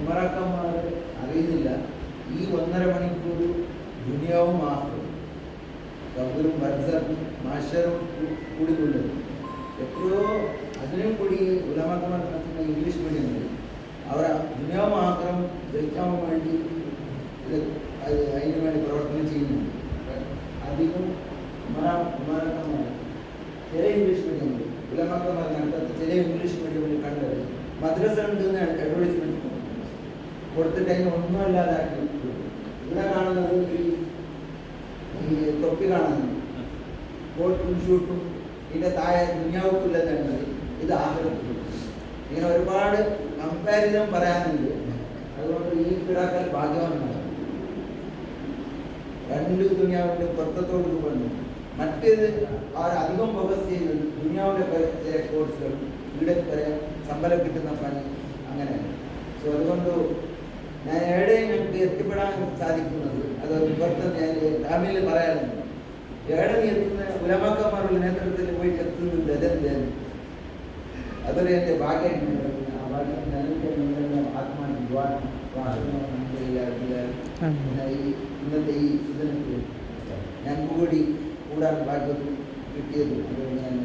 ഉമറാക്കന്മാർ അറിയുന്നില്ല ഈ 1.5 മണിക്കൂർ ദുനിയാവും മാത്രം കബറും ബർസഖും മാഷറും കൂടിക്കൊള്ളും. എപ്പോഴോ അതിനും കൂടി ഉലമാക്കന്മാർ നടത്തുന്ന ഇംഗ്ലീഷ് മീഡിയങ്ങളിൽ അവർ ദുനിയാവ് മാത്രം ജയിക്കാൻ വേണ്ടി ഇത് അതിന് വേണ്ടി പ്രവർത്തനം ചെയ്യുന്നുണ്ട്. അധികം ഉമറാക്കന്മാർ ചില ഇംഗ്ലീഷ് മീഡിയങ്ങളിൽ ഉലമാക്കന്മാർ നടത്താത്ത ചില ഇംഗ്ലീഷ് മീഡിയങ്ങളിൽ കണ്ടത് മദ്രസ ഉണ്ടെന്ന് അഡ്വർടൈസ്മെന്റ് കൊടുത്തിട്ട് അതിന് ഒന്നുമല്ലാതാക്കി. ഇവിടെ കാണുന്നത് ഈ തൊപ്പി കാണുന്നു, കോട്ടും ഷൂട്ടും ഇതിൻ്റെ താഴെ ദുനിയാവുക്കുള്ളതാണ്, ഇത് ആഗ്രഹത്തിലും. ഇങ്ങനെ ഒരുപാട് കമ്പാരിസൺ പറയാനുണ്ട്. അതുകൊണ്ട് ഈ പിടാക്കൽ ഭാഗ്യവാന്മാർ രണ്ട് ദുനിയാവിൻ്റെ പൊരുത്തത്തോട് വന്നു. മറ്റേത് അവർ അധികം ഫോക്കസ് ചെയ്യുന്നത് ദുനിയാവിൻ്റെ ചില കോഴ്സുകൾ, ഇവിടെ പറയാൻ ശമ്പളം കിട്ടുന്ന പണി, അങ്ങനെ. സോ അതുകൊണ്ട് ഞാൻ എവിടെയും ഞങ്ങൾക്ക് എത്തിപ്പെടാൻ സാധിക്കുന്നത് അത് പുറത്ത് ഞാൻ ഫാമിലിയിൽ പറയാറുണ്ട്. എവിടെ നീ എത്തുന്ന ഉലമാക്കന്മാരുടെ നേതൃത്വത്തിൽ പോയി എത്തുന്നുണ്ട്. അതൊരു എൻ്റെ ഭാഗ്യമാണ്. ആ ഭാഗ്യം നിങ്ങളുടെ ആത്മാവിദ്വാൻ ഇന്നത്തെ ഈ സുദിനത്തിൽ ഞങ്ങൾക്ക് കൂടി കൂടാൻ ഭാഗ്യം കിട്ടിയത്. അതുകൊണ്ട് ഞാൻ